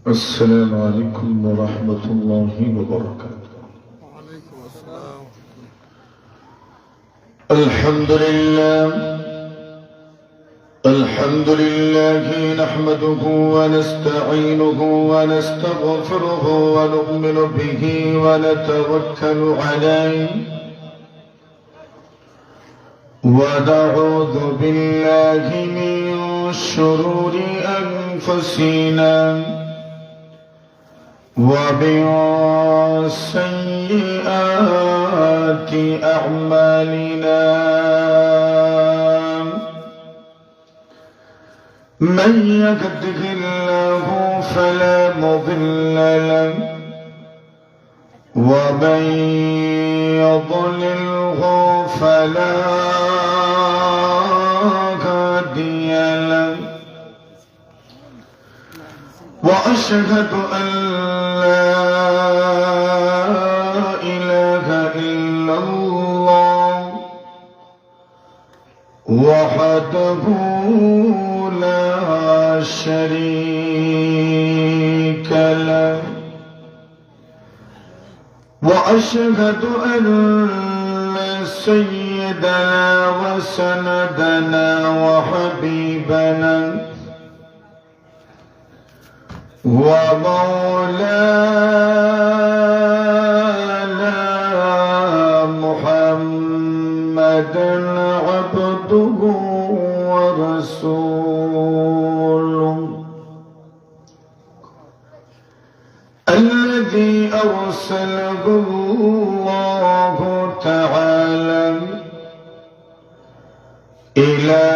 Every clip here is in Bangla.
السلام عليكم ورحمة الله وبركاته. وعليكم السلام. الحمد لله نحمده ونستعينه ونستغفره ونؤمن به ونتوكل عليه ونعوذ بالله من شرور أنفسنا ومن سيئات أعمالنا من يهده الله فلا مضل له ومن يضلله فلا هادي له وأشهد أن لا إله إلا الله وحده لا شريك له وأشهد أن سيدنا وسندنا وحبيبنا ومولانا محمدا عبده ورسوله الذي أرسله الله تعالى إلى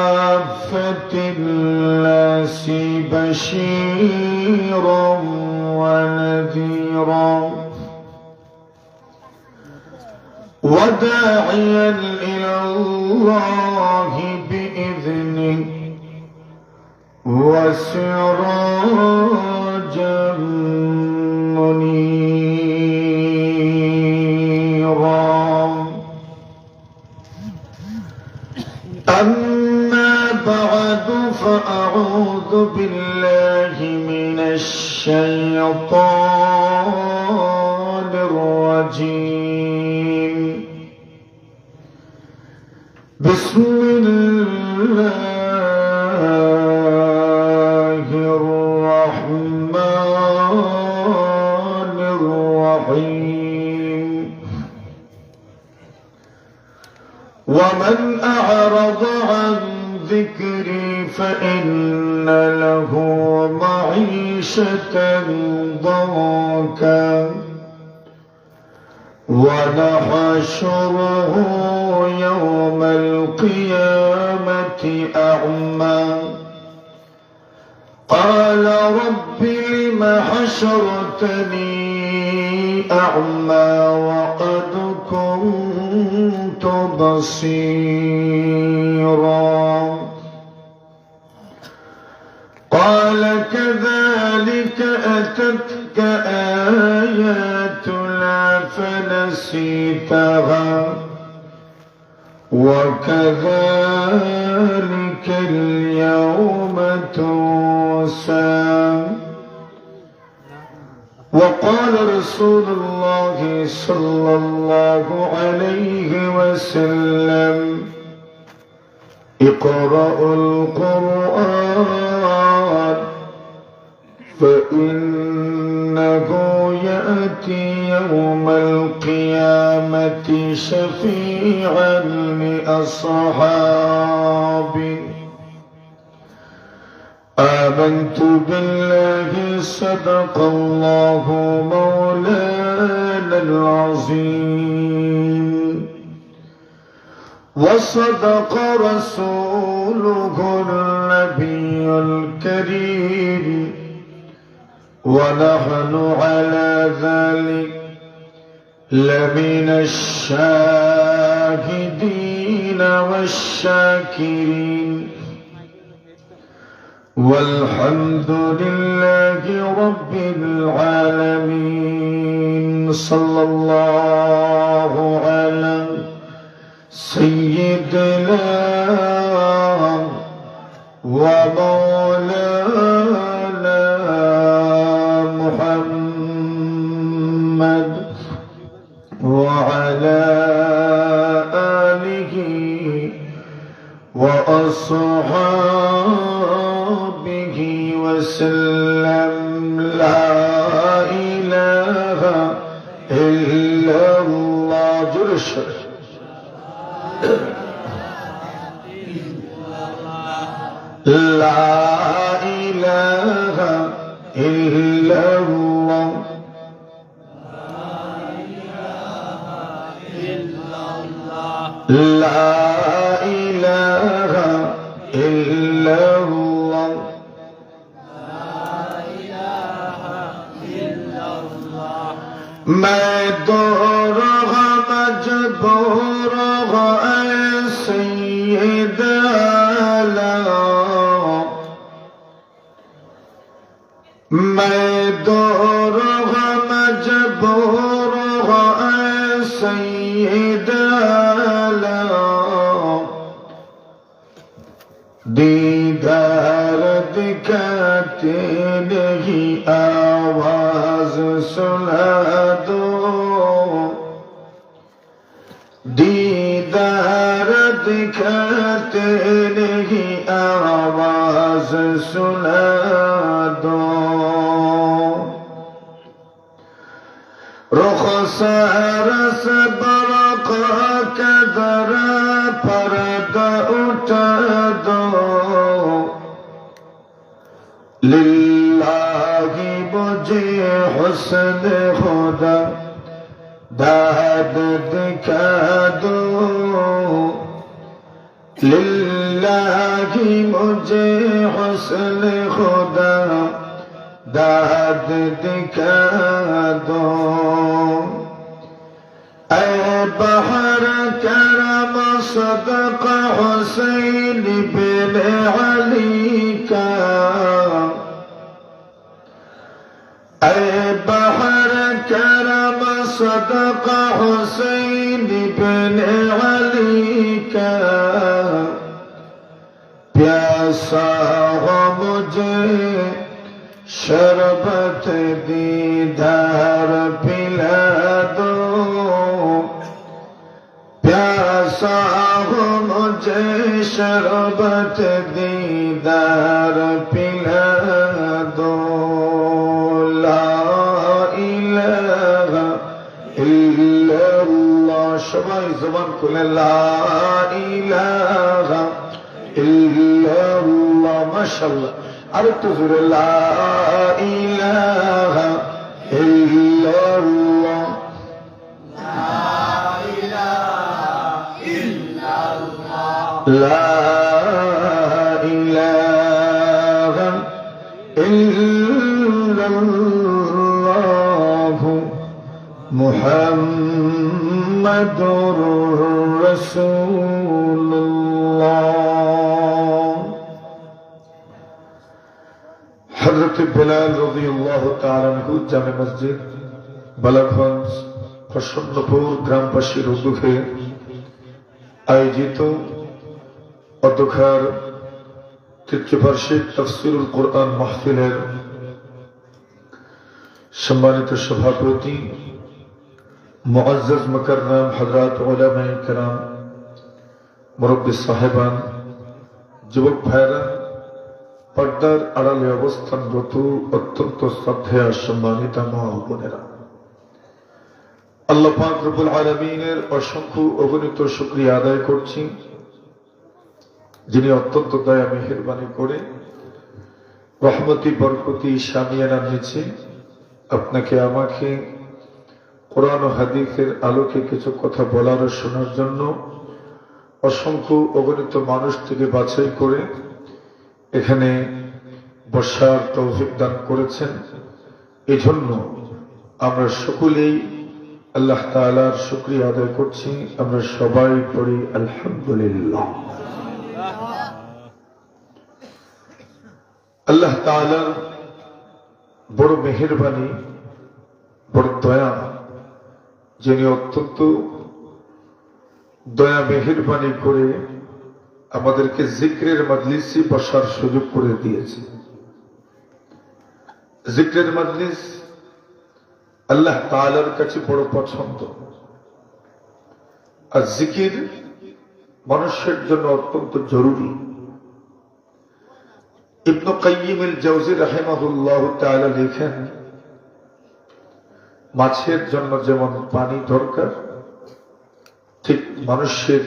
كافة الناس بشيرا ونذيرا وداعيا إلى الله بإذنه وسراجا منيرا أما بعد فأعوذ بالله من الشيطان الرجيم بسم الله الرحمن الرحيم ومن أعرض عن ذكري فإن له معيشة ضنكا ونحشره يوم القيامة أعمى قال رب لم حشرتني أعمى وقد كنت بصيرا قال كذلك أتتك آياتنا فنسيتها وكذلك اليوم تنسى وقال رسول الله صلى الله عليه وسلم اقرأوا القرآن فإنه يأتي يوم القيامة شفيعا لأصحابه آمنت بالله صدق الله مولانا العظيم وصدق رسوله النبي الكريم ونحن على ذلك لمن الشاهدين والشاكرين والحمد لله رب العالمين صلى الله على سيدنا ومولانا محمد وعلى آله وأصحابه وسلم. لا إله إلا الله. جرش لا إله إلا الله. لا إله إلا الله. मैं दोरा मजबूर सैयद आलम. मैं दोरा मजबूर सैयद आलम. दीदार दिखाते नहीं आवाज सुना दो. दीदार दिखाते नहीं आवाज सुना दो. रुखसार से बरक़ा के दरा पर्दा उठा दो. लिल्लाही मुझे हुस्न खुदा दाद दिखा दो. लिल्लाही मुझे हुस्न खुदा दाद दिखा दो. ऐ बहर करम सदका हुसैन बिन अली का. ऐ बहर करम सदका हुसैन बिन अली का. प्यासा हो मुझे शरबत दीदार पिला दो. प्यासा हो मुझे शरबत दीदार पिला दो. ला इलाहा इल्लल्लाह. সবাই জবান খুলে লা ইলাহা ইল্লাল্লাহ. মাশাআল্লাহ. আরেকটু জোরে লা ইলাহা ইল্লাল্লাহ. লা ইলাহা ইল্লাল্লাহ মুহাম্মাদুর রাসূলুল্লাহ. হযরত বেলাল রাদিয়াল্লাহু তাআলা আনহু জামে মসজিদ বালাগঞ্জ প্রসন্নপুর গ্রামবাসীর উদ্যোগে আয়োজিত অধ্যক্ষার তৃতীয় বার্ষিক তাফসীরুল কোরআন মাহফিলের সম্মানিত সভাপতি মুআজ্জাজ মুকাররম হযরত উলামায়ে কেরাম, মুরব্বী সাহেবান, যুবক ভাইরা, পর্দার আড়ালে অবস্থানরত অত্যন্ত শ্রদ্ধেয় সম্মানিত মা ও বোনেরা, আল্লাহ পাক রব্বুল আলামিনের অসংখ্য অগণিত শুকরিয়া আদায় করছি, যিনি অত্যন্ত দয়া মেহেরবানি করে রহমতি বরকতি শামিয়ানার নিচে আপনাকে আমাকে কোরআন ও হাদিসের আলোকে কিছু কথা বলার ও শোনার জন্য অসংখ্য অগণিত মানুষ থেকে বাছাই করে এখানে বসার তৌফিক দান করেছেন। এজন্য আমরা সকলেই আল্লাহ তাআলার শুকরিয়া আদায় করছি। আমরা সবাই পড়ি আলহামদুলিল্লাহ। আল্লাহ তাআলার বড় মেহেরবানি, বড় দয়া, যিনি অত্যন্ত দয়া মেহেরবানি করে আমাদেরকে জিক্রের মজলিসে বসার সুযোগ করে দিয়েছে। জিক্রের মজলিস আল্লাহ তাআলার কাছে বড় পছন্দ, আর জিকির মানুষের জন্য অত্যন্ত জরুরি। ইবনে কাইয়িম আল জাওজি রাহিমাহুল্লাহ তাআলা লেখেন, মাছের জন্য যেমন পানি দরকার, ঠিক মানুষের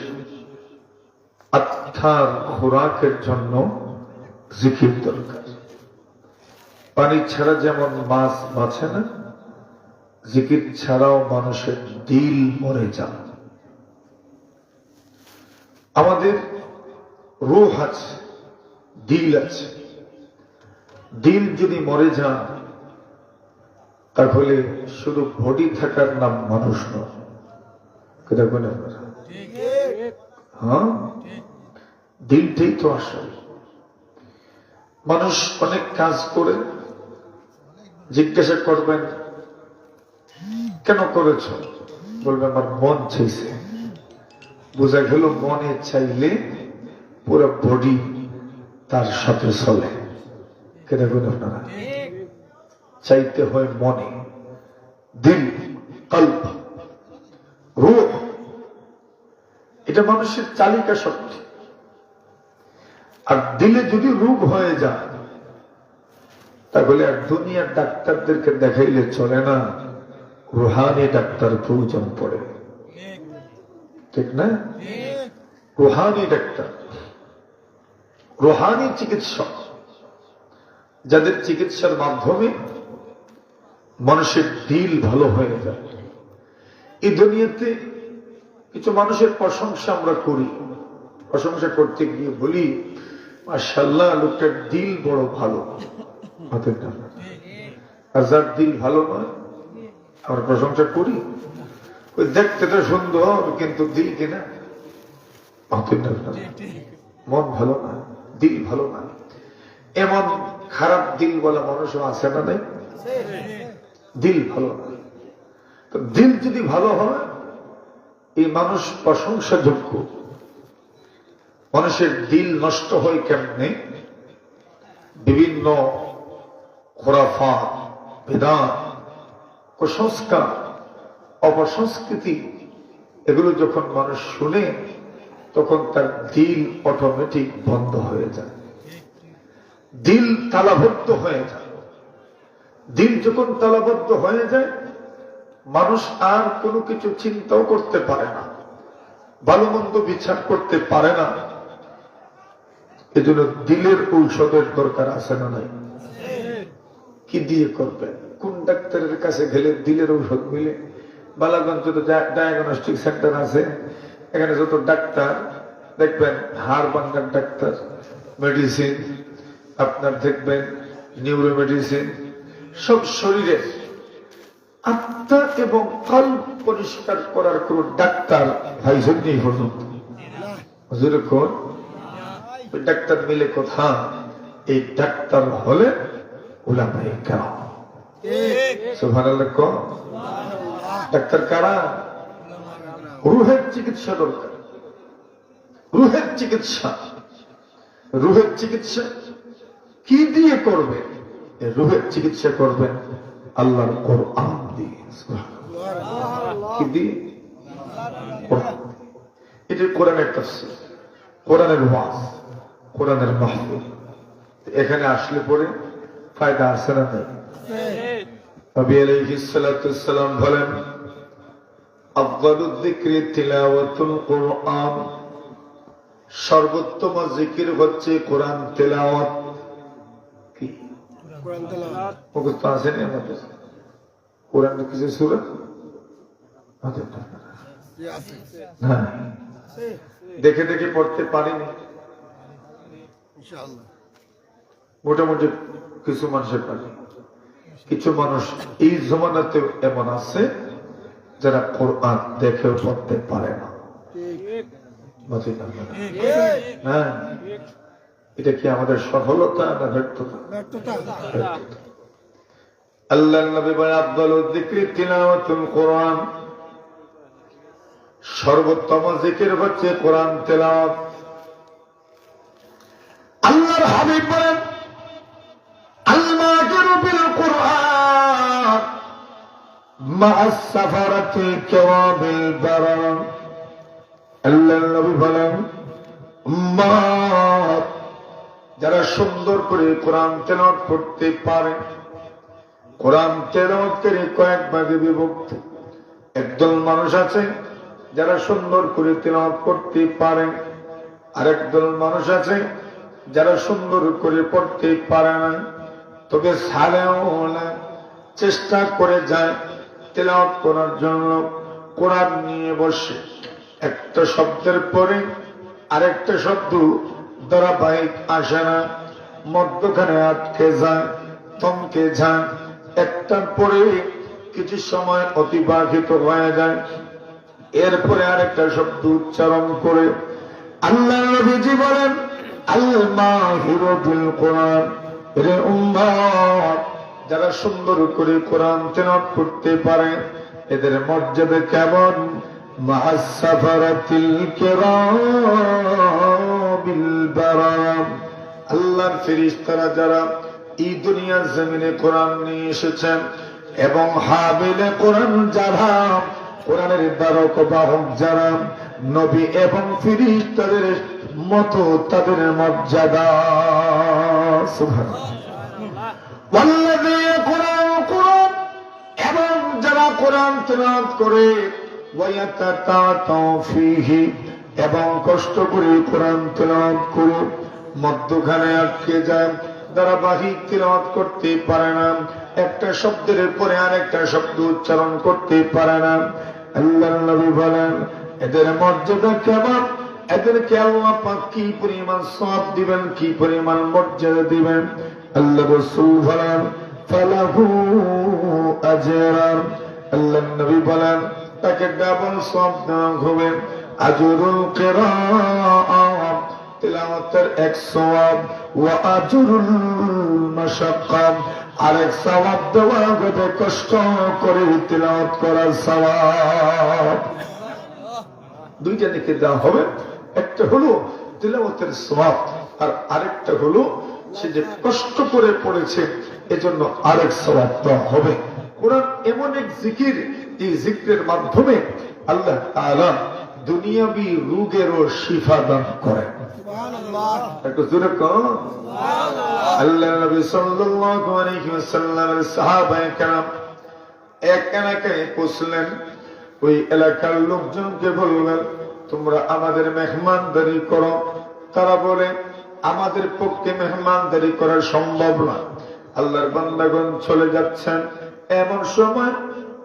আত্মার খোরাকের জন্য জিকির দরকার। পানি ছাড়া যেমন মাছ বাঁচে না, জিকির ছাড়াও মানুষের দিল মরে যায়। আমাদের রূহ আছে, দিল আছে। দিল যদি মরে যায় তাহলে শুধু বডি থাকার নাম মানুষ নয়। কেটা বলে আপনারা? হ্যাঁ, দিলটাই তো আসল। মানুষ অনেক কাজ করে, জিজ্ঞাসা করবেন কেন করেছ, বলবে আমার মন চাইছে। বোঝা গেল মনে চাইলে পুরো বডি তার সাথে চলে। কেন বলেন আপনারা? চাইতে হয় মনে, দিল, কল্প, রূহ, এটা মানুষের চালিকা শক্তি। আর দিলে যদি রোগ হয়ে যায় তাহলে আর দুনিয়ার ডাক্তারদেরকে দেখাইলে চলে না, রুহানি ডাক্তার প্রয়োজন পড়ে। ঠিক না? রুহানি ডাক্তার, রুহানি চিকিৎসক, যাদের চিকিৎসার মাধ্যমে মানুষের দিল ভালো হয়ে যায়। এই দুনিয়াতে কিছু মানুষের প্রশংসা আমরা করি, প্রশংসা করতে গিয়ে বলি মাশাআল্লাহ লোকটার দিল বড় ভালো। আর যার দিল ভালো নয় আমরা প্রশংসা করি, ওই দেখতে তো সুন্দর কিন্তু দিল কিনা, মন ভালো না, দিল ভালো না। এমন খারাপ দিল বলা মানুষও আছে না? নাই, দিল ভালো না। তো দিল যদি ভালো হয় এই মানুষ প্রশংসাযোগ্য। মানুষের দিল নষ্ট হয় কেমনে? বিভিন্ন খোরাফাত, বেদাত, কুসংস্কার, অপসংস্কৃতি, এগুলো যখন মানুষ শুনে তখন তার দিল অটোমেটিক বন্ধ হয়ে যায়, দিল তালাবদ্ধ হয়ে যায়। দিল যখন তালাবদ্ধ হয়ে যায় মানুষ আর কোনো কিছু চিন্তাও করতে পারে না, ভালো মন্দ বিচার করতে পারে না। এজন্য দিলের ঔষধের দরকার আছে না নাই? কি দিয়ে করবে? কোন ডাক্তারের কাছে গেলে দিলের ঔষধ মিলে? বালাগঞ্জ যত ডায়াগনস্টিক সেন্টার আছে, এখানে যত ডাক্তার দেখবেন, হাড় ভাঙার ডাক্তার, মেডিসিন, আপনার দেখবেন নিউরো মেডিসিন, সব শরীরের আত্মা এবং কাল পরিষ্কার করার কোন ডাক্তার ভাইজন নেই পর্যন্ত। হুজুরে কোন ওই ডাক্তার মিলে কথা? এই ডাক্তার হলে উলামায়ে কেরাম। সুবহানাল্লাহ। কোন ডাক্তার? কারা? রুহের চিকিৎসা দরকার, রুহের চিকিৎসা। রুহের চিকিৎসা কি দিয়ে করবে? রুহের চিকিৎসা করবেন আল্লাহর কোরআন দিয়ে। কি দিয়ে? এটা কোরআনের তাফসীর, কোরআনের ওয়াজ, কোরআনের মাহফিল। এখানে আসলে পরে ফায়দা আছে না? নবী আলাইহিস সালাতু ওয়াস সালাম বলেন, আফদালুয যিকরি তিলাওয়াতুল কোরআন, সর্বোত্তম জিকির হচ্ছে কোরআন তেলাওয়াত। কি কোরআন তেলাওয়াত? মুখস্থ আছে না আমাদের? কোরআনের কিছু সূরা আছে না, দেখে দেখে পড়তে পারিনি ইনশাআল্লাহ। মোটামুটি কিছু মানুষের পারে, কিছু মানুষ এই জমানাতেও এমন আছে যারা কোরআন দেখেও পড়তে পারে না। হ্যাঁ, এটা কি আমাদের সফলতা না ব্যর্থতা? আল্লাহর নবী বলেন, আফদালুয যিকরি তিলাওয়াতুল কোরআন, সর্বোত্তম জিকির হচ্ছে কোরআন তেলাওয়াত। হাবিব বলেন আল মাহিরু বিল কুরআন মা'আস সাফারাতি কিরামিল বারার। আল্লাহর নবী বলেন উম্মত যারা সুন্দর করে কোরআন তেলাওয়াত করতে পারে, কোরআন তেলাওয়াত করে কয়েক ভাগে বিভক্ত। একদল মানুষ আছে যারা সুন্দর করে তেলাওয়াত করতে পারে, আরেকদল মানুষ আছে যারা সুন্দর করে পড়তে পারে না, তবে সালেও না, চেষ্টা করে যায় তেলাওয়াত করার জন্য। কোরআন নিয়ে বসে একটা শব্দের পরে আরেকটা শব্দ ধারাবাহিক আসে না, মধ্যখানে আটকে যায়, থমকে যায়, একটার পরে কিছু সময় অতিবাহিত হয়ে যায়, এরপরে আরেকটা শব্দ উচ্চারণ করে। আল্লাহ নবীজি বলেন আল মাহিরু বিল কুরআন, রে উম্মত যারা সুন্দর করে কোরআন তেলাওয়াত করতে পারে এদের মর্যাদা কেমন? মা'আস সাফারাতিল কিরামিল বারার। আল্লাহর ফেরেশতারা যারা এই দুনিয়ার জমিনে কোরআন নিয়ে এসেছেন এবং হামিলে কোরআন যারা, কোরআনের দ্বারক বাহক যারা, নবী এবং ফেরেশতাদের মতো তাদের মর্যাদা। সুবহানাল্লাহ। ওয়াল্লাযীনা ইয়াকরাউনা কুরআন, এবং যারা কোরআন তেলাওয়াত করে, ওয়ায়াতাতাউ ফীহি, এবং কষ্ট করে কোরআন তেলাওয়াত করে মধ্যখানে আটকে যায়, ধারাবাহিক তেলাওয়াত করতে পারে না, একটা শব্দের পরে আরেকটা শব্দ উচ্চারণ করতে পারে না। আল্লাহর নবী বলেন এদের মর্যাদা কেমন? এদেরকে আল্লাহ পাক কি পরিমাণ সওয়াব দিবেন, কি পরিমাণ মর্যাদা দিবেন। আল্লাহ রাসূল বলেন ফালাহু আজরান, আল্লাহর নবী বলেন তাকে ডাবল সওয়াব দেওয়া হবে। আজরুল কিরাআত, তিলাওয়াতের এক সওয়াব, ওয়া আজরুল মাশাক্কা, আরেক সওয়াব দেওয়া হবে কষ্ট করে তিলাওয়াত করার সওয়াব। দুইটা নেকি দেওয়া হবে, একটা হলো তিলাওয়াতের সওয়াব আর আরেকটা হলো সে যে কষ্ট করে পড়েছে এজন্য আরেক সওয়াব দেওয়া হবে। কোরআন এমন এক জিকির, এই জিকিরের মাধ্যমে আল্লাহ তাআলা দুনিয়াবি রোগেরও শিফা দান করেন। একটু জোরে কর সুবহানাল্লাহ। আল্লাহ নবী সাল্লাল্লাহু আলাইহি ওয়াসাল্লামের সাহাবায়ে কেরাম এক এলাকায় পৌঁছলেন। ওই এলাকার লোকজনকে বললেন তোমরা আমাদের মেহমানদারি করো। তারা বলে আমাদের পক্ষে মেহমানদারি করা সম্ভব না। আল্লাহর বান্দাগণ চলে যাচ্ছেন, এমন সময়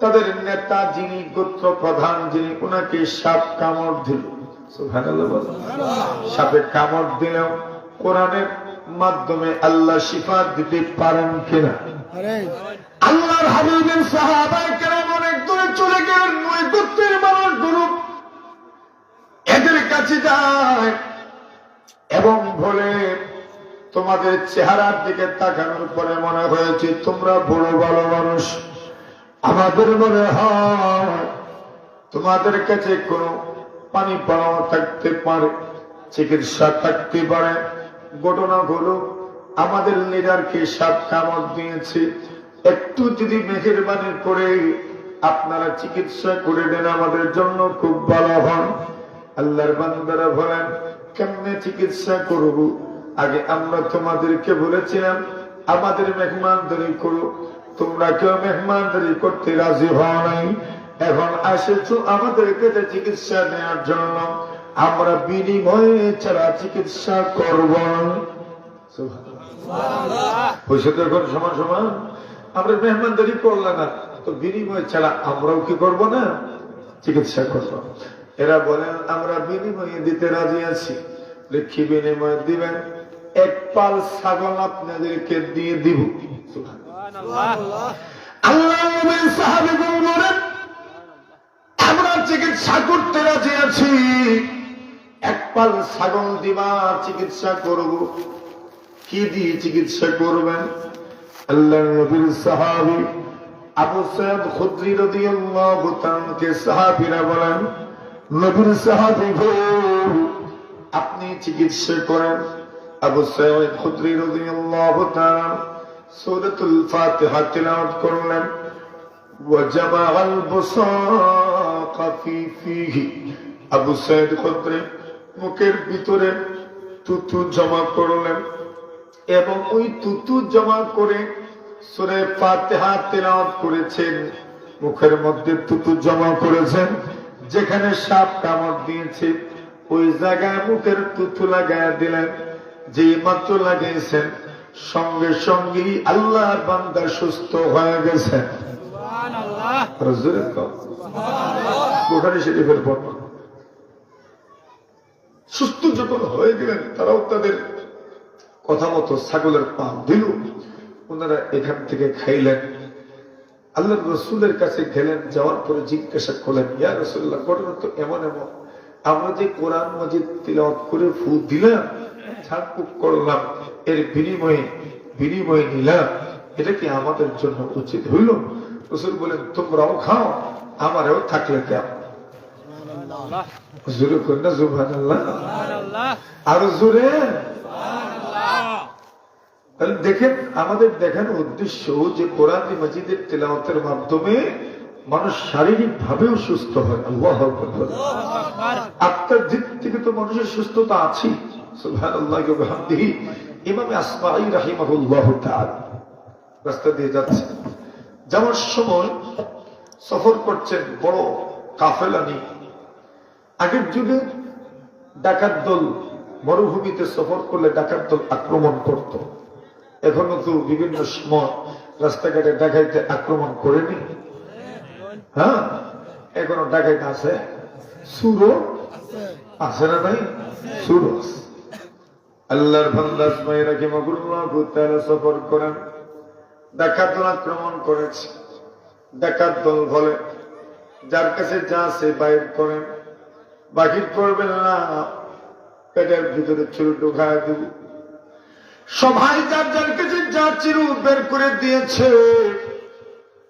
তাদের নেতা যিনি গোত্র প্রধান যিনি, উনাকে সাপ কামড় দিল। সুবহানাল্লাহ বলো। সাপে কামড় দিলেও কোরআনের মাধ্যমে আল্লাহ শিফা দিতে পারেন কিনা? আল্লাহর হাবিবের সাহাবায়ে কেরাম অনেক দূরে চলে গেলেন। ওই গোত্রের মানুষগুলো এদের কাছে যায় এবং বলে তোমাদের চেহারার দিকে তাকানোর পরে মনে হয়েছে তোমরা বড় ভালো মানুষ। আমাদের মনে হয় তোমাদের কাছে কোনো পানি পাওয়া থাকতে পারে, চিকিৎসা থাকতে পারে। ঘটনা হলো আমাদের লিডারকে সাপ কামড় দিয়েছে, একটু যদি মেহেরবানি করে আপনারা চিকিৎসা করে দেন আমাদের জন্য খুব ভালো হন। আল্লাহর বান্দারা বলেন কেমনে চিকিৎসা করব? আগে আমরা তোমাদেরকে বলেছিলাম আমাদের মেহমানদারি করো, তোমরা কেউ মেহমানদারি করতে রাজি হও নাই। এখন আসেছো আমাদের কাছে চিকিৎসা নেওয়ার জন্য, আমরা বিনিময়ে ছাড়া চিকিৎসা করব না। পয়সা তো এখন সমান সমান, আমরা মেহমানদারি করলে না তো বিনিময় ছাড়া আমরাও কি করব না? চিকিৎসা করব। এরা বলেন আমরা বিনিময়ে দিতে রাজি আছি। কি বিনিময় দিবেন? এক পাল ছাগল আপনাদেরকে দিয়ে দিব। আল্লাহ নবীর সাহাবীগণ বলেন আমরা চিকিৎসা করতে রাজি আছি, এক পাল ছাগল দিবা চিকিৎসা করব। কি দিয়ে চিকিৎসা করবেন? আল্লাহ নবীর সাহাবী আবু সাঈদ খুদরি রাদিয়াল্লাহু তাআলা কে সাহাবীরা বলেন নবীর সাহাবী গো আপনি চিকিৎসা করেন। আবু সাঈদ খুদরি রাদিয়াল্লাহু তাআলা সূরাতুল ফাতিহা তিলাওয়াত করলেন। ওয়াজামাআল বুসাকা ফিহি, আবু সাঈদ খুদরি মুখের ভিতরে তুতু জমা করলেন এবং ওই তুতু জমা করে সূরা ফাতিহা তিলাওয়াত করেছেন। মুখের মধ্যে তুতু জমা করেছেন, যেখানে সাপ কামড় দিয়েছে ওই জায়গায় মুখের তুতু লাগায় দিলেন। যে মাত্র লাগাইছেন সঙ্গে সঙ্গেই আল্লাহর বান্দা সুস্থ হয়ে গেছে। বুখারী শরীফের বর্ণনা। সুস্থ যখন হয়ে গেলেন, তারাও তাদের কথা মতো ছাগলের পা দিল, ওনারা এখান থেকে খাইলেন। আল্লাহ রসুলের কাছে গেলেন, যাওয়ার পরে জিজ্ঞাসা করলেন, ইয়া রাসূলুল্লাহ, ঘটনা তো এমন এমন, আমরা যে কোরআন মাজিদ তিলাওয়াত করে ফু দিলাম, ঝাড়ফুঁক করলাম, এর বিনিময়ে নিলাম, এটা কি আমাদের জন্য উচিত হইল? রাসূল বলেন, তোমরাও খাও, আমারও থাকলে কেন? জোরে কন্যা সুবহানাল্লাহ, আরো জোরে। তাহলে দেখেন, আমাদের দেখানো উদ্দেশ্য যে কোরআন মাজিদের তিলাওয়াতের মাধ্যমে মানুষ শারীরিক ভাবেও সুস্থ হয়। আল্লাহু আকবার। আত্মার দিক থেকে তো মানুষের সুস্থতা আছে। সুবহানাল্লাহি ওয়া বিহামদিহি। ইমাম আসমাঈ রাহিমাহুল্লাহু তাআলা রাস্তা দিয়ে যাচ্ছে, যাওয়ার সময় সফর করছেন বড় কাফেলা নিয়ে। আগের যুগে ডাকাত দল মরুভূমিতে সফর করলে ডাকাত দল আক্রমণ করত। এখনো তো বিভিন্ন সময় রাস্তাঘাটে ডাকাইতে আক্রমণ করেনি। হ্যাঁ, এখনো ডাকাইতে আছে, সুরও আছে না? নাই, সুরও আছে। আল্লাহর বান্দা আসমাঈ রাহিমাহুল্লাহু তাআলা সফর করেন, ডাকাত দল আক্রমণ করেছে। ডাকাত দল বলে, যার কাছে যা আছে বাইর করেন, বাহির করবেন না, পেটের ভিতরে ছুরি ঢুকায় দেব। সবাই যার যার কাছে যা ছিল বের করে দিয়েছে।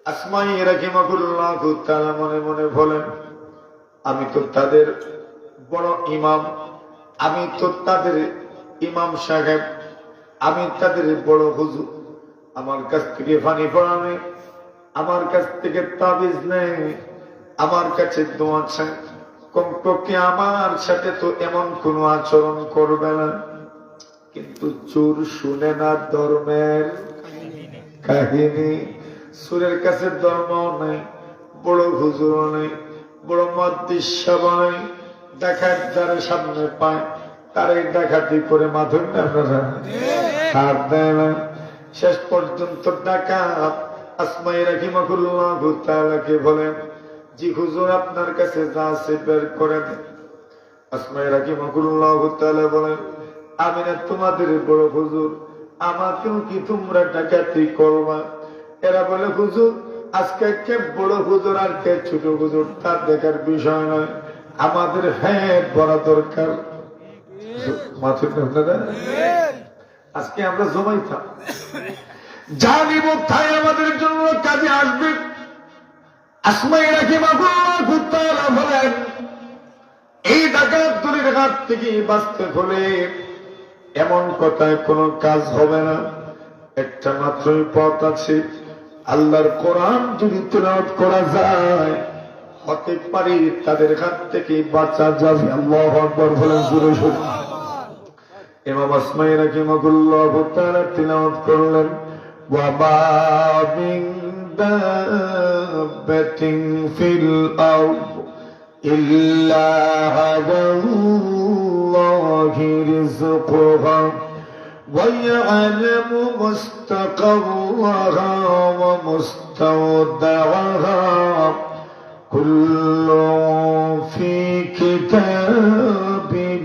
আসমাঈ রাহিমাহুল্লাহু তাআলা মনে মনে বলেন, আমি তো তাদের বড় ইমাম, আমি তো তাদের ইমাম সাহেব, আমি তাদের বড় হুজুর, আমার কাছ থেকে পানি পড়া নেই, আমার কাছ থেকে তাবিজ নেই, আমার কাছে দোয়া চাই, কমপক্ষে আমার সাথে তো এমন কোন আচরণ করবে না। কিন্তু চোর শুনে না ধর্মের কাহিনী। সুরের কাছে ধর্ম নেই, বড় হুজুর নেই, বড় মুহাদ্দিস নেই, ডাকাত যারা সামনে পায় তারাই ডাকাতি করে মাধুর আপনারা হাত দেয় না। শেষ পর্যন্ত ডাকাত আসমাঈ রাহিমাহুল্লাহু তাআলাকে বলেন, জি হুজুর, আপনার কাছে যা আছে বের করেন। আসমাঈ রাহিমাহুল্লাহু তাআলা বলেন, আমি না তোমাদের বড় হুজুর, আমাকেও কি তোমরা ডাকাতি করবা? এরা বলে, হুজুর, আজকে কে বড় হুজুর আর কে ছোট হুজুর তার দেখার বিষয় নয়, আমাদের হ্যাঁ বড় দরকার। আজকে আমরা জমাইতাম, যা নিব তাই আমাদের জন্য কাজে আসবে। আসমাঈ রাহিমাহুল্লাহু তাআলা বলেন, এই ডাকাত দলের হাত থেকে বাঁচতে হলে এমন কথায় কোনো কাজ হবে না। একটা মাত্রই পথ আছে, আল্লাহর কোরআন যদি তিলাওয়াত করা যায়, হতে পারে তাদের হাত থেকে বাঁচা যাবে। আল্লাহু আকবার বলেন জোরে জোরে। ইমাম আসমাঈ রাহিমাহুল্লাহু তাআলা তিলাওয়াত করলেন, ওয়া মা মিন দাব্বাতিন ফিল আরদ ইল্লা আলাল্লাহি রিজকুহা ওয়া ইয়া'লামু মুস্তাকাররাহা ওয়া মুস্তাওদা'াহা কুল্লুন ফি কিতাবিন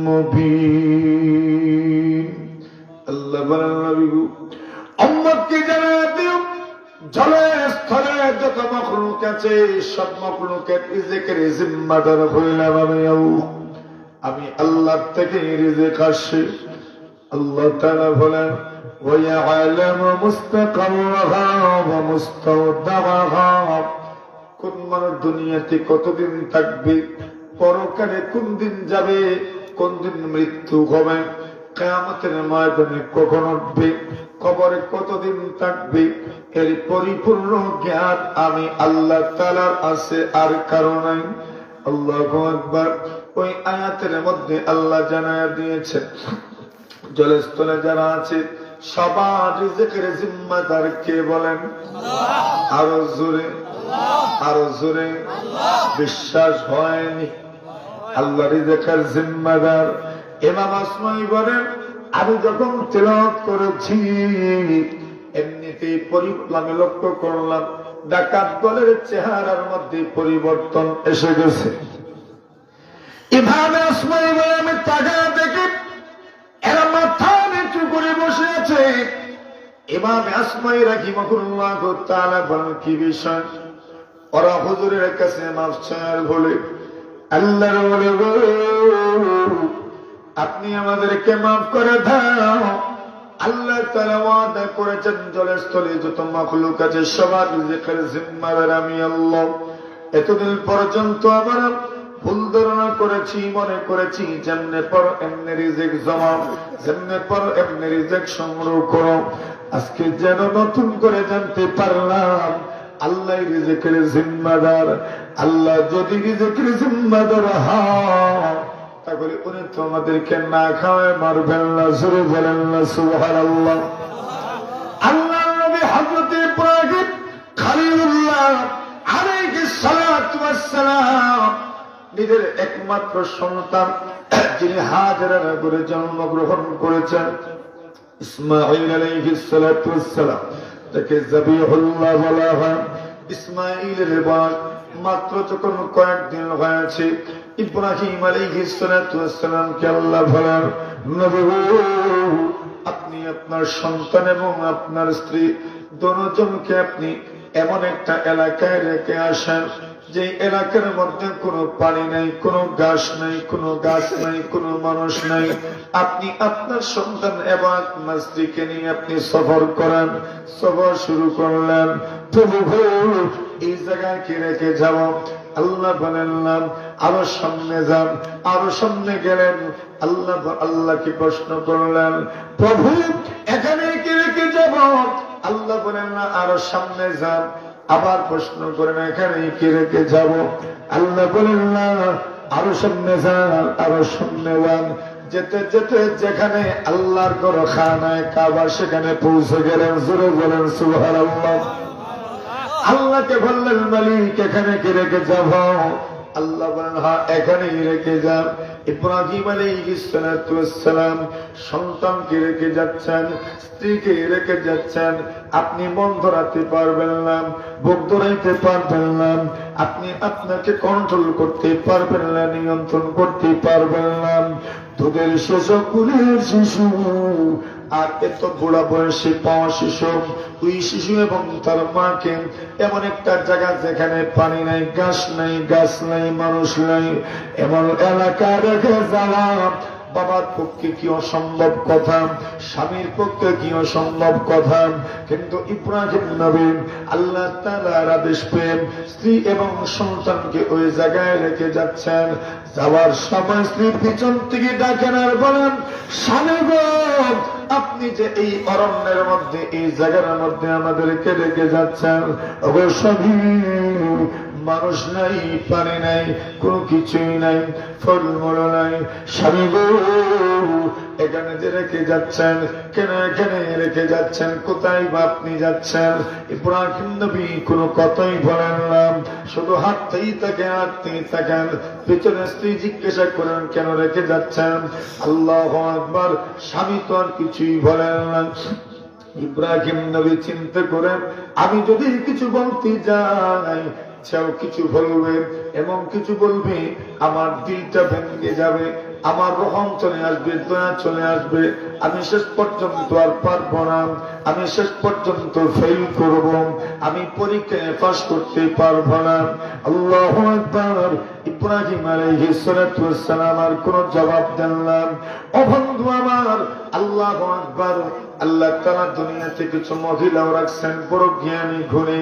মুবিন। আল্লাহ বলেন, নবী গো, উম্মতকে জানাতে দিও, জলে স্থলে যত মাখলুক আছে সব মাখলুকের রিজিকের জিম্মাদার হইলাম আমি আল্লাহ থেকে রিজিক আসে। আল্লাহ তাআলা বলেন, ওয়া ইয়া'লামু মুস্তাকাররাহা ওয়া মুস্তাওদা'াহা, কোন মানুষ দুনিয়াতে কতদিন থাকবে, পরকালে কোন দিন যাবে, কোন দিন মৃত্যু হবে, কিয়ামতের ময়দানে কখন উঠবে, কবরে কতদিন থাকবে, এর পরিপূর্ণ জ্ঞান আমি আল্লাহ তাআলার আছে, আর কারো নাই। আল্লাহু আকবার। ওই আয়াতের মধ্যে আল্লাহ জানায়া দিয়েছেন, জলস্থলে যারা আছে সবার রিজিকের জিম্মাদার কে বলেন? আরো জোরে, আরো জোরে। বিশ্বাস হয়নি? আল্লাহ রিজিকের জিম্মাদার। ইমাম আসমাই বলেন, আমি যখন তেলাওয়াত করেছি এমনিতেই আমি লক্ষ্য করলাম ডাকাত দলের চেহারার মধ্যে পরিবর্তন এসে গেছে। ইমাম আসমাই বলে, আমি তাকায়া দেখি এরা মাথা নিচু করে বসে আছে। ইমাম আসমাই রাহিমাহুল্লাহ তাআলা বলেন, কি বিষয়? ওরা হুজুরের কাছে মাফ চায় বলে, আল্লাহর ওলি গো, আপনি আমাদেরকে মাফ করে দাও। আল্লাহ তাআলা ওয়াদা করেছেন জলস্থলে যত মাখলুক আছে সবার রিজিকের জিম্মাদার আমি আল্লাহ। এতদিন পর্যন্ত আমরা ভুল ধারণা করেছি, মনে করেছি যেমনে পর এমনি রিজিক জমা, যেমনে পর এমনি রিজিক সংগ্রহ করো। আজকে যেন নতুন করে জানতে পারলাম আল্লাহ রিজিকের জিম্মাদার। আল্লাহ যদি রিজিকের জিম্মাদার হয় তাহলে উনি তো আমাদেরকে না খাওয়ায় মারবেন না। জোরে বলেন না সুবহানাল্লাহ। আল্লাহ নবী হযরত ইব্রাহিম খলিলুল্লাহ আলাইহিস সালাতু ওয়াস সালাম নিজের একমাত্র সন্তান যিনি হাজেরার ঘরে জন্মগ্রহণ করেছেন ইসমাঈল আলাইহিস সালাতু ওয়াস সালাম, তাকে যাবিহুল্লাহ বলা হয়। ইসমাঈলের বয়স মাত্র যখন কয়েকদিন হয়েছে, ইব্রাহিম আলাইহিস সালাতু ওয়াস সালামকে আল্লাহ বলেন, নবী আপনি আপনার সন্তান এবং আপনার স্ত্রী দুজনকে আপনি এমন একটা এলাকায় রেখে আসেন যে এলাকার মধ্যে কোনো পানি নাই, কোনো ঘাস নাই, কোনো গাছ নাই, কোনো মানুষ নাই। আপনি আপনার সন্তান এবং আপনার স্ত্রীকে নিয়ে আপনি সফর করেন। সফর শুরু করলেন। প্রভু এই জায়গায় কি রেখে যাব? আল্লাহ বলেন আরো সামনে যান। আরো সামনে গেলেন। আল্লাহকে প্রশ্ন করলেন, প্রভু এখানে কি রেখে যাব? আল্লাহ বলেন না, আরো সামনে যান। আবার প্রশ্ন করেন, এখানে কি রেখে যাব? আল্লাহ বলেন না, আরো সামনে যান, আরো সামনে যান। যেতে যেতে যেখানে আল্লাহর ঘর খানায় কাবা সেখানে পৌঁছে গেলেন। জোরে বলেন সুবহানাল্লাহ। আল্লাহকে বললেন, মালিক এখানে কি রেখে যাব? আল্লাহ বলেন, হ্যাঁ এখানেই রেখে যান। ইব্রাহিম আলাইহিস সালাতু ওয়াস সালাম সন্তানকে রেখে যাচ্ছেন, স্ত্রীকে রেখে যাচ্ছেন। আপনি মন ধরাতে পারবেন না, বুক ধরাইতে পারবেন না, আপনি আপনাকে কন্ট্রোল করতে পারবেন না, নিয়ন্ত্রণ করতে পারবেন না। দুধের শিশু, কুলের শিশু, আর এত বুড়া বয়সে পাওয়া শিশু, ওই শিশু এবং তার মাকে এমন একটা জায়গা যেখানে পানি নাই, ঘাস নাই, গাছ নাই, মানুষ নাই, এমন এলাকা রেখে যাওয়া বাবার পক্ষে কি অসম্ভব কথা, স্বামীর পক্ষে কি অসম্ভব কথা। কিন্তু ইব্রাহিম নবী আল্লাহ তাআলার আদেশ পেয়ে স্ত্রী এবং সন্তানকে ওই জায়গায় রেখে যাচ্ছেন। যাওয়ার সময় স্ত্রী পিছন থেকে ডাকেন আর বলেন, স্বামী গো, আপনি যে এই অরণ্যের মধ্যে, এই জায়গার মধ্যে আমাদেরকে রেখে যাচ্ছেন, অবশ্যই মানুষ নাই, পানি নাই, কোনো কিছুই নাই, ফলমূল নাই। স্বামী গো, এখানে যে রেখে যাচ্ছেন, কেন এখানে রেখে যাচ্ছেন, কোথায় বা আপনি যাচ্ছেন? ইব্রাহিম নবী কোনো কথাই বলেন না, শুধু হাঁটতেই থাকেন, হাঁটতেই থাকেন। পিছনে স্ত্রী জিজ্ঞাসা করেন, কেন রেখে যাচ্ছেন? আল্লাহু আকবার। স্বামী তো আর কিছুই বলেন না। ইব্রাহিম নবী চিন্তা করেন, আমি যদি কিছু বলতে যাই সেও কিছু বলবে, এবং কিছু বলবে আমার দিলটা ভেঙে যাবে, আমার রহম চলে আসবে, দয়া চলে আসবে, আমি শেষ পর্যন্ত আর পারবো না, আমি শেষ পর্যন্ত ফেল করব, আমি পরীক্ষায় পাস করতে পারবো না। আল্লাহু আকবার। ইব্রাহিম আলাইহিস সালাতু ওয়াস সালাম আর কোন জবাব দেন না। ও বন্ধু আমার, আল্লাহু আকবার। আল্লাহ তাআলা দুনিয়াতে কিছু মহিলাও রাখছেন বড় জ্ঞানী গুণী।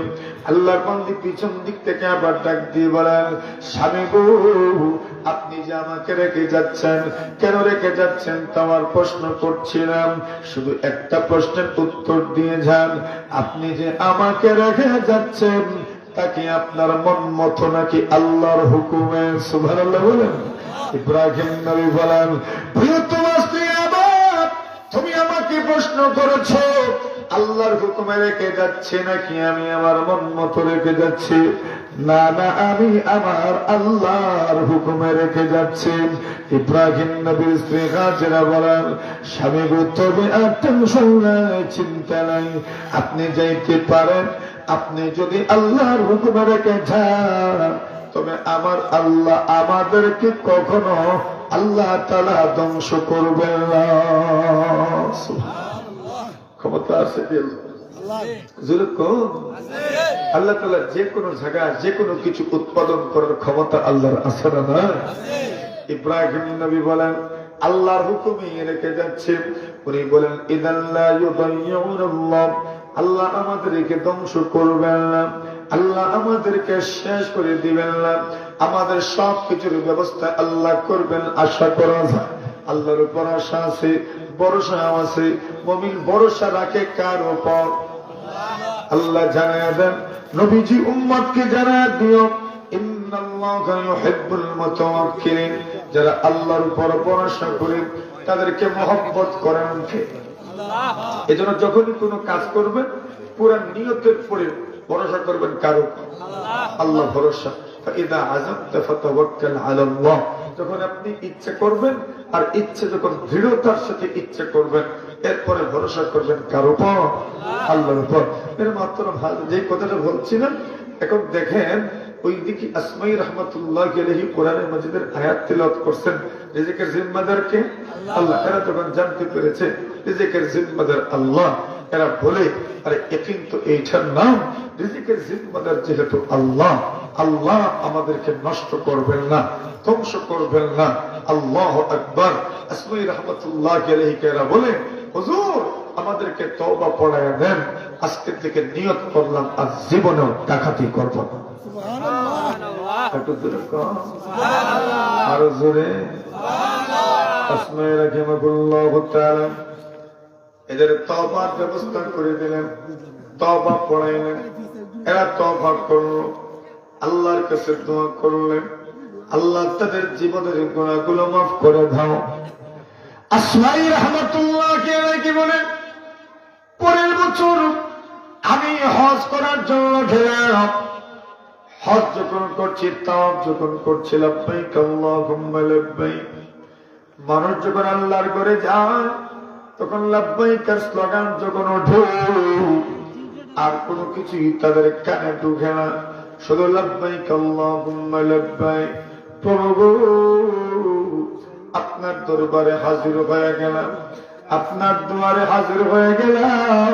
আল্লাহর বান্দী পিছন দিক থেকে আবার ডাক দিয়ে বলেন, স্বামী গো, আপনি যে আমাকে রেখে যাচ্ছেন, কেন রেখে যাচ্ছেন তা আমার প্রশ্ন করছিলাম, শুধু একটা প্রশ্নের উত্তর দিয়ে যান। আপনি যে আমাকে রেখে যাচ্ছেন তা কি আপনার মন মতো নাকি আল্লাহর হুকুমে? সুবহানাল্লাহ বলেন। ইব্রাহিম নবী বলেন, প্রিয়তম স্ত্রী আমার, তুমি আমাকে প্রশ্ন করেছো আল্লাহর হুকুমে রেখে যাচ্ছে নাকি আমি আমার মন মতো রেখে যাচ্ছি? না না, আমি আমার আল্লাহর হুকুমে রেখে যাচ্ছি। ইব্রাহিম নবীর স্ত্রী হাজেরা বলেন, স্বামী গো, তবে আর টেনশন নাই, চিন্তা নাই, আপনি যাইতে পারেন। আপনি যদি আল্লাহর হুকুমে রেখে যান, তবে আমার আল্লাহ আমাদেরকে কখনো আল্লাহ তাআলা ধ্বংস করবেন না। ক্ষমতা আছে আল্লাহ তাআলা যে কোনো জায়গায় যে কোনো কিছু উৎপাদন করার ক্ষমতা আল্লাহর আছে না? ইব্রাহিম নবী বলেন, আল্লাহর হুকুমে রেখে যাচ্ছে। উনি বলেন, ইদাল্লা ইউদাইয়ুনাল্লাহ, আল্লাহ আমাদেরকে ধ্বংস করবেন না, আল্লাহ আমাদেরকে শেষ করে দিবেন না, আমাদের সব কিছুর ব্যবস্থা আল্লাহ করবেন। আশা করা যায়, আল্লাহর উপর আশা আছে, ভরসা আছে। মুমিন ভরসা রাখে কার উপর? আল্লাহ জানায়া দেন, নবীজি উম্মতকে জানায়া দিও, ইন্নাল্লাহা ইউহিব্বুল মুতাওয়াক্কিলিন, যারা আল্লাহর উপর ভরসা করে তাদেরকে মহব্বত করেন কে? এজন্য যখনই কোনো কাজ করবেন পুরা নিয়তের পরে ভরসা করবেন কার উপর? আল্লাহ ভরসা। ফাইদা আযামতা ফাতাওয়াক্কাল আলাল্লাহ, যখন আপনি ইচ্ছে করবেন আর ইচ্ছে যখন দৃঢ়তার সাথে ইচ্ছে করবেন, এরপরে ভরসা করবেন কার উপর? আল্লাহর উপর। এর মাত্র যে কথাটা বলছিলাম, এখন দেখেন ওই দিকে আসমাই রহমাতুল্লাহ আলাইহি কোরআনে মাজিদের আয়াত তিলাওয়াত করছেন, রিজিকের জিম্মাদার কে? আল্লাহ। এরা যখন জানতে পেরেছে রিজিকের জিম্মাদার আল্লাহ, এরা বলে, আরে এ কিন্তু এইটার নাম, রিজিকের জিম্মাদার যেহেতু আল্লাহ, আল্লাহ আমাদেরকে নষ্ট করবেন না, ধ্বংস করবেন না। আল্লাহু আকবার। আসমাই রহমাতুল্লাহ আলাইহি এরা বলে, হুজুর আমাদেরকে তওবা পড়ায়া দেন, আজকে থেকে নিয়ত করলাম আজ জীবনেও ডাকাতি করব না। একটু জোরে কর, আরো জোরে। আসমাই রাহিমাহুল্লাহ তাআলা এদের তওবার ব্যবস্থা করে দিলেন, তওবা পড়াইলেন। এরা তওবা করলো, আল্লাহর কাছে দোয়া করলেন, আল্লাহ তাদের জীবনের গুনাহগুলো মাফ করে দাও। আসমাই রাহমাতুল্লাহ আলাইহি বলেন, পরের বছর আমি হজ করার জন্য গেলাম। হজ যখন করছি, তাওয়াফ যখন করছি, লাব্বাইক আল্লাহুম্মা লাব্বাইক, মানুষ যখন আল্লাহর ঘরে যায় তখন লাব্বাইকের স্লোগান যখন ওঠে, আর কোনো কিছুই তাদের কানে ঢুকে না, শুধু লাব্বাইক আল্লাহুম্মা লাব্বাইক। প্রভু আপনার দরবারে হাজির হয়ে গেলাম, আপনার দুয়ারে হাজির হয়ে গেলাম,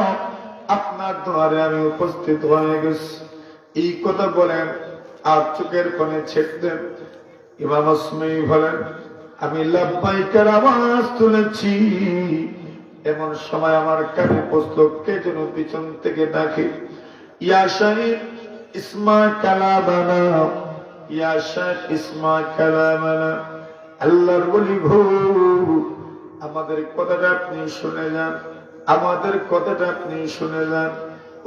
আপনার দুয়ারে আমি উপস্থিত হয়ে গেছি। এই কথা বলেন আর চোখের কোণে ছেড়ে দেন। ইমাম আসমাই বলেন, আমি লাব্বাইকের আওয়াজ তুলেছি, এমন সময় আমার কানে পৌঁছল কে যেন পিছন থেকে ডাকে, ইয়া শাইখ ইসমা কালামানা, ইয়া শাইখ ইসমা কালামানা। আল্লাহর ওলি গো, আমাদের কথাটা আপনি শুনে যান, আমাদের কথাটা আপনি শুনে যান।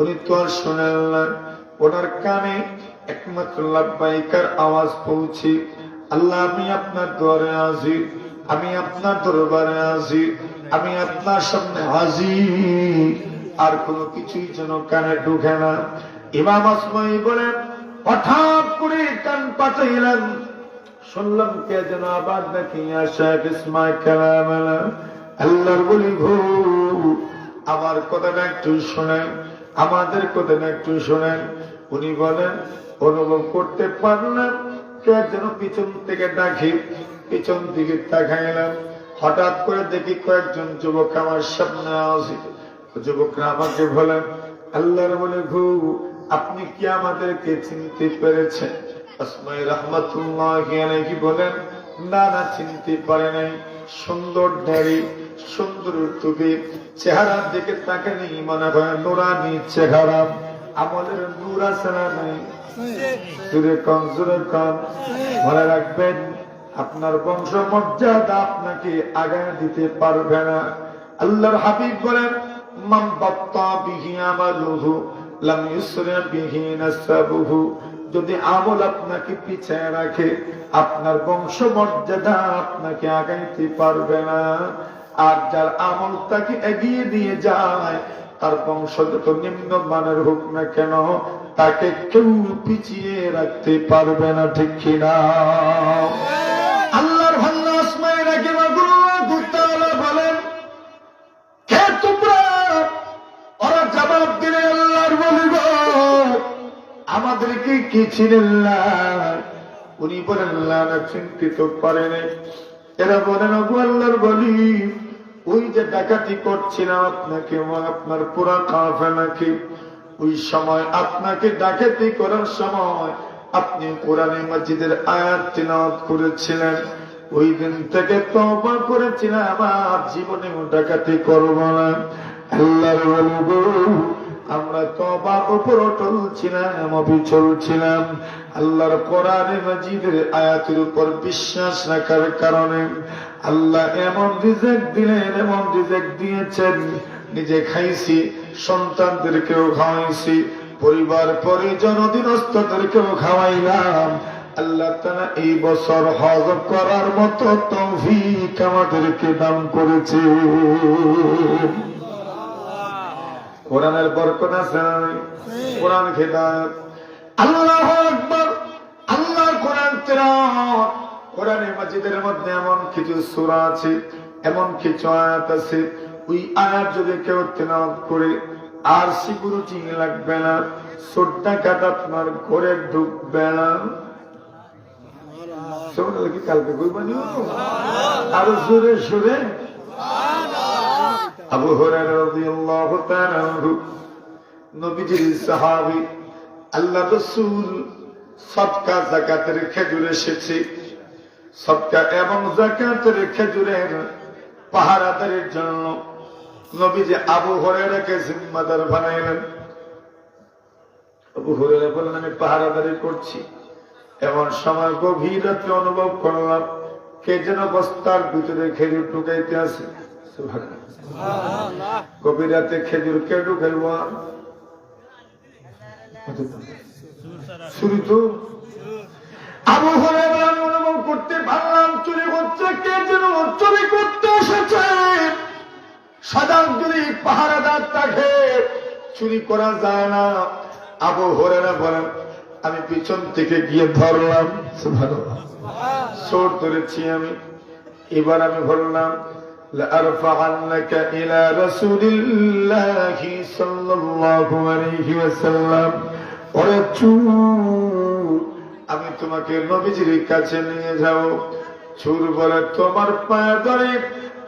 উনি তো আর শুনেন না, ওনার কানে একমাত্র লাব্বাইকার আওয়াজ পৌঁছে। আল্লাহ আমি আপনার দুয়ারে হাজির, আমি আপনার দরবারে হাজির, আমি আপনার সামনে হাজির, আর কোনো কিছুই যেন কানে ঢুকে না। ইমাম আসমাই বলেন, হঠাৎ করে কান পাতাইলেন, শুনলাম কে যেন আবার দেখি শাইখ ইসমাঈল কালামালা। আল্লাহর বলি গো, আমার কথাটা একটু শোনেন, আমাদের কথাটা একটু শোনেন। উনি বলেন, অনুভব করতে পারলাম কে যেন পিছন থেকে ডাকি, পিছন দিকে তাকাইলাম, হঠাৎ করে দেখি কয়েকজন যুবক আমার সামনে আসে। যুবকরা আমাকে বলেন, আল্লাহর বলে গো, আপনি কি আমাদেরকে চিনতে পেরেছেন? আসমাই রাহমাতুল্লাহি আলাইহি বলেন, না না, চিনতে পারে নাই। সুন্দর দাড়ি, সুন্দর টুপি, চেহারার দিকে তাকালে মনে হয় নুরানি চেহারা, আমলের নূর আছে না নাই? জোরে কম, জোরে কম। মনে রাখবেন, আপনার বংশ মর্যাদা আপনাকে আগায় দিতে পারবে না। আল্লাহর হাবিব বলেন, মান বাত্তা বিহি আমালুহু লাম ইউসরা বিহি নাসাবুহু। যদি আমল আপনাকে পিছায় রাখে, আপনার বংশ মর্যাদা আপনাকে আগাইতে পারবে না। আর যার আমল তাকে এগিয়ে নিয়ে যায়, তার বংশ যত নিম্ন মানের হোক না কেন, তাকে কেউ পিছিয়ে রাখতে পারবে না, ঠিক কিনা? আল্লাহর ভান্না আসমায়ে রাহিমাহুল্লাহ তাআলা বলেন, কে তোমরা? ওরা জবাব দিলে, আল্লাহর বলি গো, আমাদেরকে কি ছিলেন না? উনি বলেন, না, চিন্তিত পারেনি। এরা বলেন, ওগো আল্লাহর বলি, ওই যে ডাকাতি করছিলাম আপনাকে, আপনার পুরা কাফেলাকে, ওই সময় আপনাকে ডাকাতি করার সময় আপনি কোরআনে মাজিদের আয়াত তিলাওয়াত করেছিলেন। ওই দিন থেকে তওবা করেছিলাম, আমার জীবনে ডাকাতি করব না। আল্লাহর বলবো, আমরা তওবার উপর অটল ছিলাম, অবিচল ছিলাম। আল্লাহর কোরআনে মাজিদের আয়াতের উপর বিশ্বাস রাখার কারণে আল্লাহ এমন রিজিক দিলেন, এমন রিজিক দিয়েছেন, নিজে খাইছি, সন্তানদেরকেও খাওয়াইছি, পরিবার পরিজন অধীনস্থদেরকেও খাওয়াইলাম। আল্লাহ তাআলা এই বছর হজ করার মতো তৌফিক আমাদেরকে দান করেছে। কোরআনের বরকত আছে, কোরআন হিদায়াত। আল্লাহু আকবার। আল্লাহর কোরআন তেলাওয়াত। কোরআনে মাজিদের মধ্যে এমন কিছু সূরা আছে, এমন কিছু আয়াত আছে, ওই আয়াত যদি কেউ তেলাওয়াত করে আর সিকিউরিটি লাগবে না, সোড্ডা কাটা আপনার ঘরে ঢুকবে না। কি কালকে কইবানি আরো জোরে সুরে? আবু হুরায়রা রাদিয়াল্লাহু তাআলা আনহু, নবীজির সাহাবী, আল্লাহ রাসূল সদকা যাকাতের খেজুর এসেছে, সদকা এবং যাকাতের খেজুরের পাহারাদারের জন্য নবীজি আবু হুরায়রাকে জিম্মাদার বানাইলেন। আবু হুরায়রা বললেন, আমি পাহারাদারি করছি, এমন সময় গভীর রাতে অনুভব করলাম কে যেন বস্তার ভিতরে খেজুর ঢুকাইতে আছে। গভীর রাতে খেজুর কে ঢুকাইব? শুরু তো আবু হুরায়রা অনুভব করতে পারলাম চুরি হচ্ছে, কে যেন চুরি করতে এসেছে। সাদা যদি পাহারাদার থাকে চুরি করা যায় না। আবু হুরায়রা বলেন, আমি পিছন থেকে গিয়ে ধরলাম, সুবহানাল্লাহ, চোর ধরেছি আমি। এবার আমি বললাম, লাআরফাআন্নাকা ইলা রাসূলিল্লাহি সাল্লাল্লাহু আলাইহি ওয়াসাল্লাম, ওরে চোর, আমি তোমাকে নবীজির কাছে নিয়ে যাব। চোর বলে, তোমার পায়ে ধরে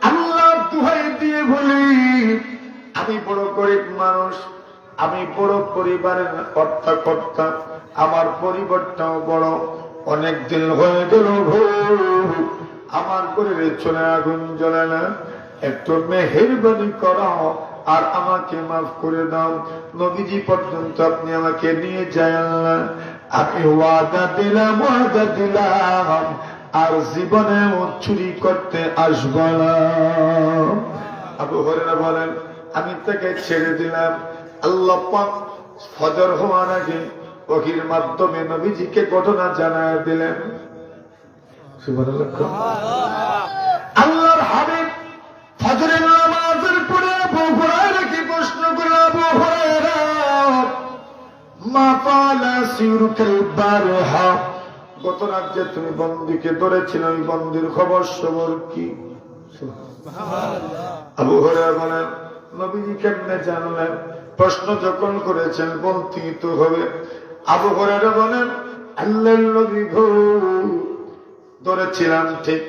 আল্লাহর দোহাই দিয়ে বলি, আমি বড় গরিব মানুষ, আমি বড় পরিবারের কর্তা, আমার পরিবারটাও বড়, অনেক দিন হয়ে গেল আমার ঘরে চলে আগুন জ্বলে না, একটু মেহেরবানি করো আর আমাকে মাফ করে দাও। নবীজি পর্যন্ত আপনি আমাকে নিয়ে যায় না। আমি ওয়াদা দিলাম আর জীবনেও চুরি করতে আসব না। আবু হুরায়রা বলেন, আমি তাকে ছেড়ে দিলাম। আল্লাহ পাক ফজর হওয়ার আগে ওহীর মাধ্যমে নবীজিকে ঘটনা জানায় দিলেন। সুবহানাল্লাহ। আল্লাহর হাবিব ফজরের নামাজের পরে আবু হুরায়রাকে প্রশ্ন করল, আবু হুরায়রা, মা ফালা সিরুকাল বারহা, গত রাত যে তুমি বন্দীকে ধরেছিলে, ওই বন্দীর খবর সবর কি? আবু হুরায়রা বলেন, নবীজি কেমনে জানলেন? প্রশ্ন যখন করেছেন বলতেই তো হবে। আবু হুরায়রা বলেন, আল্লাহর নবী গো, ধরেছিলাম ঠিক,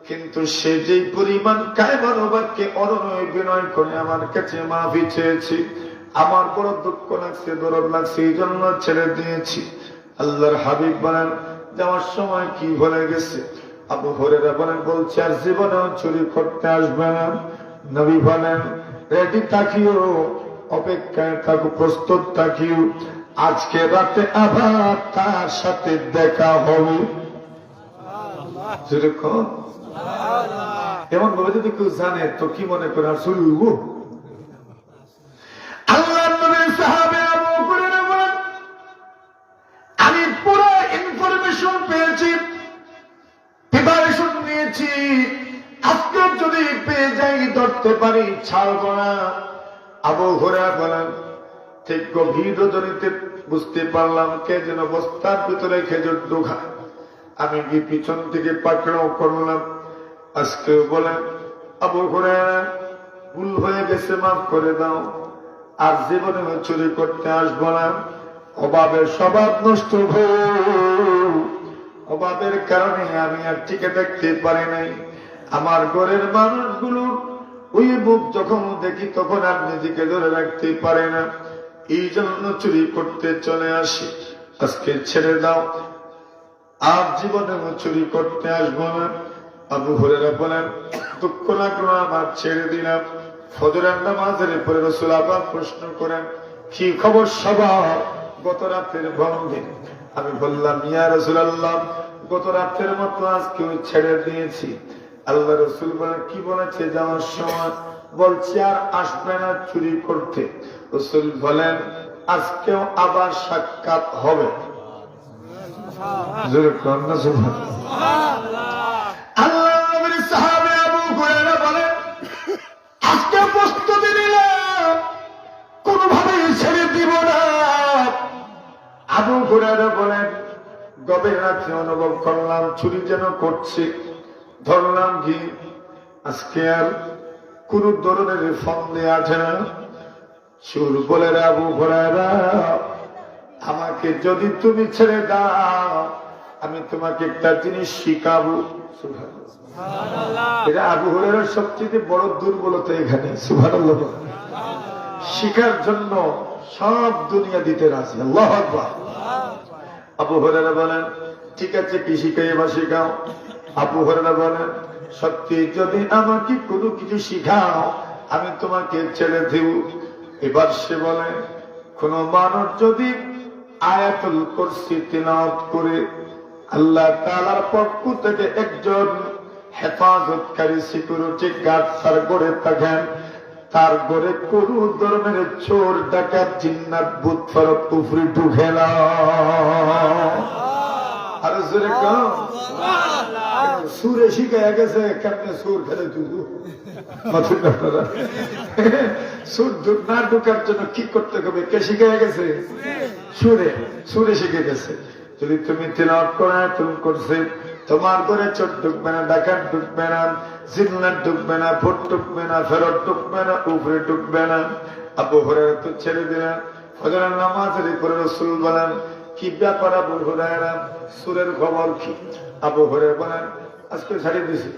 কিন্তু সে যেই পরিমাণ কায়মানবাকে অরণ্য বিনয় করে আমার কাছে মাফি চেয়েছি, আমার বড় দুঃখ লাগছে, দরদ লাগছে, এই জন্য ছেড়ে দিয়েছি। আল্লাহর হাবিব বলেন, যাওয়ার সময় কি বলে গেছে? আবু হুরায়রা বলেন, বলছে আর জীবনেও চুরি করতে আসবে না। নবী বলেন, রেডি থাকিও, অপেক্ষায় থাকো, প্রস্তুত থাকিও, আজকে রাতে আবার তার সাথে দেখা হবে। যেরকম এমন ভাবে যদি কেউ জানে তো কি মনে করে আর শুরু হইব। আল্লাহ নবীর সাহাবে আবু হুরায়রা বলেন, আমি পুরো ইনফরমেশন পেয়েছি, প্রিপারেশন নিয়েছি, আজকে যদি পেয়ে যাই ধরতে পারি ছাড়ব না। আবু হুরায়রা বলেন, ঠিক গভীর রজনীতে বুঝতে পারলাম কে যেন বস্তার ভিতরে খেজুর ঢোকায়। আমি কি পিছন থেকে পাকড়াও করলাম। আজকে বলেন, আবু হুরায়রা ভুল হয়ে গেছে, মাফ করে দাও, আর জীবনে চুরি করতে আসবো না। অভাবের স্বভাব নষ্ট হয়ে, অভাবের কারণে আমি আর টিকে থাকতে পারি নাই। আমার ঘরের মানুষগুলো ওই মুখ যখন দেখি তখন আর নিজেকে ধরে রাখতে পারে না, এই জন্য চুরি করতে চলে আসি। আজকে ছেড়ে দাও, আর জীবনে চুরি করতে আসবো না। আবু হুরায়রা বলেন, দুঃখ লাগলো আমার, ছেড়ে দিলাম। ফজরের নামাজের পরে রাসূল আবার প্রশ্ন করেন, কি খবর সবার, গত রাতের বন্ধে? আমি বললাম, ইয়া রাসূলুল্লাহ, গত রাতের মতো আজকে ছেড়ে দিয়েছি। আল্লাহ রাসূল বলেন, কি বলেছে যাওয়ার সময়? বলছি আর আসবে না চুরি করতে। রাসূল বলেন, আজকেও আবার সাক্ষাৎ হবে। আল্লাহ নবীর সাহাবে আবু হুরায়রা বলেন, আজকে প্রস্তুতি নিলাম, কোনোভাবেই ছেড়ে দিব না। আবু হুরায়রা বলেন, গভীর রাতে অনুভব করলাম চুরি যেন করছে, ধরলাম কি আজকে আর কোন ধরনের ফন্দি আছে না। সুর বলে, আবু হুরায়রা, আমাকে যদি তুমি ছেড়ে দাও, আমি তোমাকে একটা জিনিস শিখাবো। এটা আবু হুরায়রার সবচেয়ে বড় দুর্বলতা এখানে। সুবহানাল্লাহ। শিখার জন্য সব দুনিয়া দিতে রাজি। আল্লাহু আকবার। আবু হুরায়রা বলেন, ঠিক আছে, কি শিখাইবা শিখাও। আবু হুরায়রা বলেন, সত্যি যদি আমাকে কোনো কিছু শিখাও, আমি তোমাকে ছেড়ে দেব। এবার সে বলে, কোন মানুষ যদি আয়াতুল কুরসি তিলাওয়াত করে, আল্লাহ তাআলার পক্ষ থেকে একজন হেফাজতকারী সিকিউরিটি গার্ড তার গড়ে থাকেন, তার গড়ে কোন ধরনের চোর ডাকাত জিন্নাত ভূত ফেরত উপরে ঢুকে না। আর জোরে কাও, সুরে শিখায় গেছে কেমনে সুর খেলে তুই আপনারা সুর না ঢুকার জন্য কি করতে হবে, কে শিখায় গেছে? সুরে, সুরে শিখে গেছে। যদি তুমি তিলাওয়াত করে তুমি করছে, তোমার ঘরে চোর ঢুকবে না, ডাকাত ঢুকবে না, জিন্নাত ঢুকবে না, ভূত ঢুকবে না, ফেরত ঢুকবে না, উপরে ঢুকবে না। আবু হুরায়রা তো ছেড়ে দিলেন। ফজরের নামাজের পরে রাসূল বলেন, কি ব্যাপার আবু হুরায়রা, সুরের খবর কি? আবু হুরায়রা বলেন, আজকে ছাড়িয়ে দিছি।